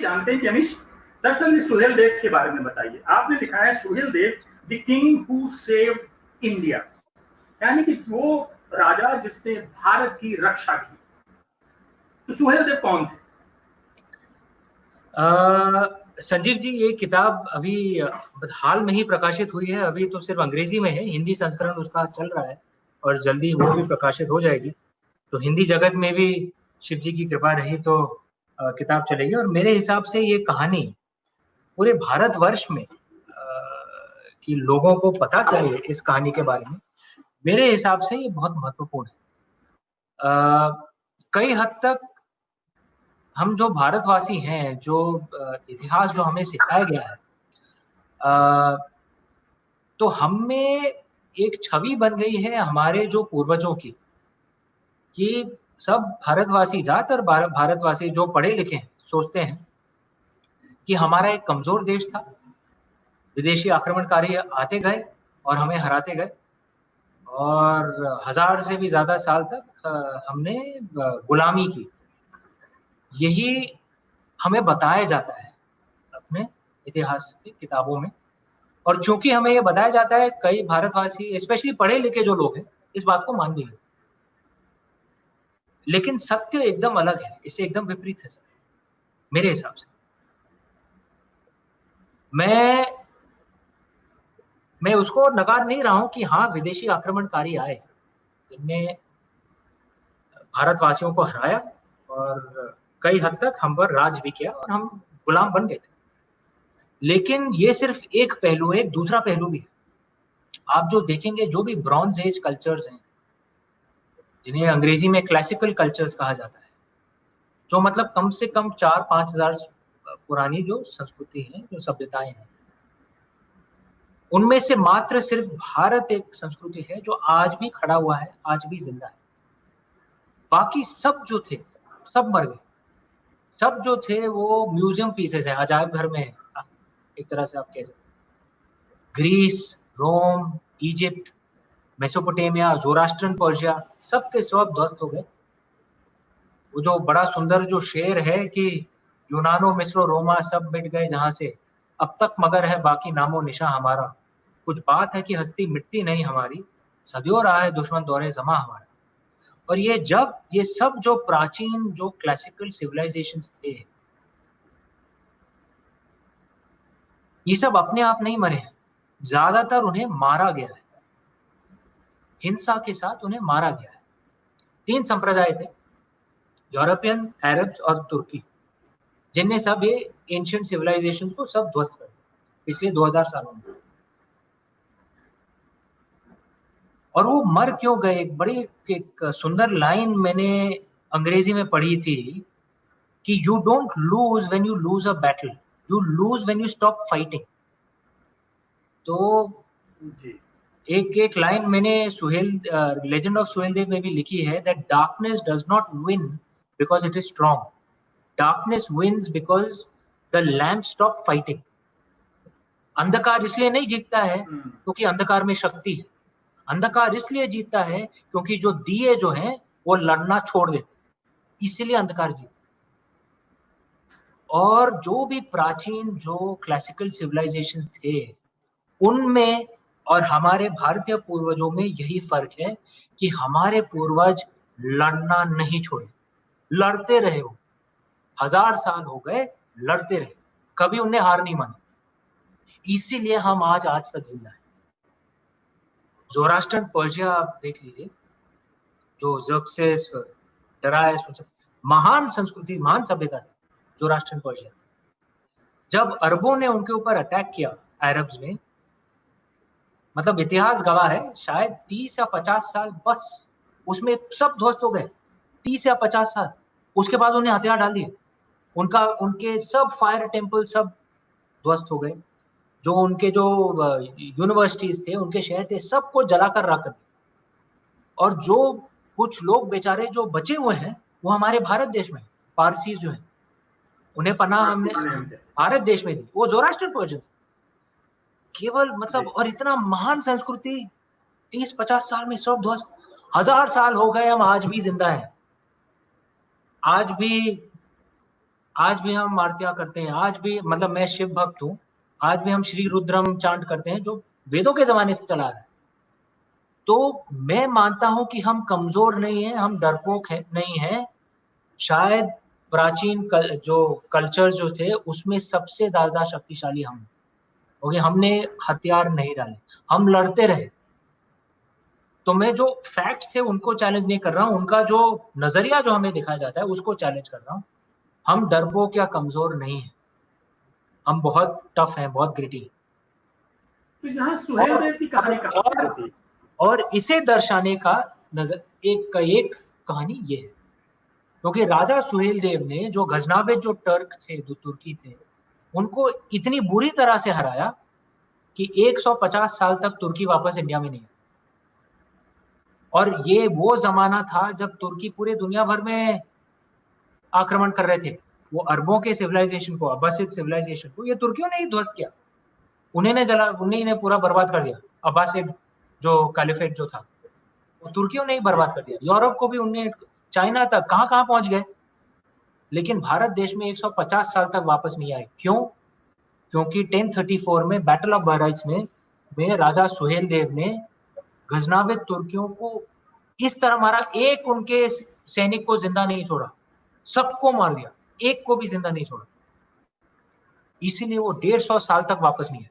जानते हैं कि अमीश, दरअसल ये सुहेल देव के बारे में बताइए। आपने लिखा है Suhel Dev the king who saved India, यानी कि वो राजा जिसने भारत की रक्षा की। तो सुहेल देव कौन थे? संजीव जी, ये किताब अभी हाल में ही प्रकाशित हुई है। अभी तो सिर्फ अंग्रेजी में है, हिंदी संस्करण उसका चल रहा है और जल्दी वो भी प्रकाशित हो जाएगी। तो हिंदी जगत में भी शिव जी की कृपा रही तो किताब चलेगी। और मेरे हिसाब से ये कहानी पूरे भारतवर्ष में कि लोगों को पता चले इस कहानी के बारे में, मेरे हिसाब से ये बहुत महत्वपूर्ण है। कई हद तक हम जो भारतवासी हैं, जो इतिहास जो हमें सिखाया गया है, तो हम में एक छवि बन गई है हमारे जो पूर्वजों की, कि सब भारतवासी, ज्यादातर भारतवासी जो पढ़े लिखे हैं सोचते हैं कि हमारा एक कमजोर देश था, विदेशी आक्रमणकारी आते गए और हमें हराते गए, और 1000 से भी ज्यादा साल तक हमने गुलामी की। यही हमें बताया जाता है अपने इतिहास की किताबों में। और चूंकि हमें ये बताया जाता है, कई भारतवासी स्पेशली पढ़े लिखे जो लोग हैं इस बात को मान भी लेते, लेकिन सत्य एकदम अलग है, इससे एकदम विपरीत है सत्य मेरे हिसाब से। मैं उसको नकार नहीं रहा हूं कि हाँ, विदेशी आक्रमणकारी आए जिनने भारतवासियों को हराया और कई हद तक हम पर राज भी किया और हम गुलाम बन गए थे। लेकिन ये सिर्फ एक पहलू है, एक दूसरा पहलू भी है। आप जो देखेंगे, जो भी ब्रॉन्ज एज कल्चर्स हैं, जिन्हें अंग्रेजी में क्लासिकल कल्चर्स कहा जाता है, जो मतलब कम से कम 4-5 हजार पुरानी जो संस्कृति है, जो सभ्यताएं हैं, उनमें से मात्र सिर्फ भारत एक संस्कृति है जो आज भी खड़ा हुआ है, आज भी जिंदा है। बाकी सब जो थे सब मर गए। सब जो थे वो म्यूजियम पीसेस हैं, अजायब घर में है, एक तरह से आप कह सकते हैं। ग्रीस, रोम, इजिप्ट, मेसोपोटामिया, ज़ोरास्ट्रियन पर्शिया, सब के सब ध्वस्त हो गए। वो जो बड़ा सुंदर जो शेर है कि यूनानो मिस्रो रोमा सब मिट गए जहां से, अब तक मगर है बाकी नामो निशा हमारा। कुछ बात है कि हस्ती मिटती नहीं हमारी, सदियों रहा है दुश्मन दौरे जमा हमारा। और ये सब जो प्राचीन जो क्लासिकल सिविलाइजेशंस थे, ये सब अपने आप नहीं मरे हैं, ज्यादातर उन्हें मारा गया है, हिंसा के साथ उन्हें मारा गया है। 3 संप्रदाय थे, यूरोपियन, अरब्स और तुर्की, जिनने सब ये एंशिएंट सिविलाइजेशंस को सब ध्वस्त कर दिया पिछले 2000 सालों में। और वो मर क्यों गए? एक सुंदर लाइन मैंने अंग्रेजी में पढ़ी थी कि you don't lose when you lose a battle, you lose when you stop fighting. तो जी, एक लाइन मैंने लेजेंड ऑफ सुहेल देव में भी लिखी है, that darkness does not win because it is strong, darkness wins because the lamp stop fighting. अंधकार इसलिए नहीं जीतता है क्योंकि अंधकार में शक्ति है, अंधकार इसलिए जीतता है क्योंकि जो दिए जो हैं वो लड़ना छोड़ देते, इसलिए अंधकार जीतता। और जो भी प्राचीन जो क्लासिकल सिविलाइजेशंस थे, उनमें और हमारे भारतीय पूर्वजों में यही फर्क है कि हमारे पूर्वज लड़ना नहीं छोड़े, लड़ते रहे। वो 1000 साल हो गए लड़ते रहे, कभी उन्हें हार नहीं मानी, इसीलिए हम आज तक जिंदा है। ज़ोरास्ट्रियन पर्शिया आप देख लीजिए, जो ज़र्क्सेस, डरायस, महान संस्कृति, महान सभ्यता थी ज़ोरास्ट्रियन पर्शिया। जब अरबों ने उनके ऊपर अटैक किया, अरब्स ने, मतलब इतिहास गवाह है, शायद 30 या 50 साल बस उसमें सब ध्वस्त हो गए। 30 या 50 साल, उसके बाद उन्हें हथियार डाल दिए, उनके सब फायर टेम्पल सब ध्वस्त हो गए। जो उनके जो यूनिवर्सिटीज थे, उनके शहर थे, सबको जलाकर रख दिया। और जो कुछ लोग बेचारे जो बचे हुए हैं वो हमारे भारत देश में, पारसीज जो हैं, उन्हें पनाह हमने भारत देश में दी। वो ज़ोरास्ट्रियन पर्शियन केवल, मतलब, और इतना महान संस्कृति 30-50 साल में सब ध्वस्त। 1000 साल हो गए, हम आज भी जिंदा हैं, आज भी आज भी हम आरतियां करते हैं, आज भी, मतलब मैं शिव भक्त हूँ, आज भी हम श्री रुद्रम चांट करते हैं जो वेदों के जमाने से चला आ रहा है। तो मैं मानता हूं कि हम कमजोर नहीं हैं, हम डरपोक नहीं हैं। शायद प्राचीन जो कल्चर जो थे उसमें सबसे ज्यादा शक्तिशाली हम, क्योंकि हमने हथियार नहीं डाले, हम लड़ते रहे। तो मैं जो फैक्ट्स थे उनको चैलेंज नहीं कर रहा हूं, उनका जो नजरिया जो हमें दिखाया जाता है उसको चैलेंज कर रहा हूं। हम डरपोक या कमजोर नहीं है, हम बहुत टफ हैं, बहुत ग्रिटी हैं। तो यहाँ सुहेल देव की कहानी कहाँ होती है? और इसे दर्शाने का नजर एक कहानी ये है, क्योंकि राजा सुहेल देव ने जो गजनाविद जो टर्क थे, जो तुर्की थे, उनको इतनी बुरी तरह से हराया कि 150 साल तक तुर्की वापस इंडिया में नहीं आई। और ये वो जमाना था जब तुर्की पूरे दुनिया भर में आक्रमण कर रहे थे। वो अरबों के सिविलाइजेशन को, अब्बासिद सिविलाइजेशन को, ये तुर्कियों ने ही ध्वस्त किया। उन्हीं ने पूरा बर्बाद कर दिया। अब्बासिद जो कैलिफेट जो था, वो तुर्कियों ने ही बर्बाद कर दिया। यूरोप को भी उन्हें, चाइना तक, कहां कहां पहुंच गए। लेकिन भारत देश में 150 साल तक वापस नहीं आए। क्यों? क्योंकि 1034 में बैटल ऑफ बहराइच में राजा सुहेल देव ने गजनाविद तुर्कियों को इस तरह मारा, एक उनके सैनिक को जिंदा नहीं छोड़ा, सबको मार दिया, एक को भी जिंदा नहीं छोड़ा। इसीलिए वो 150 साल तक वापस नहीं आए।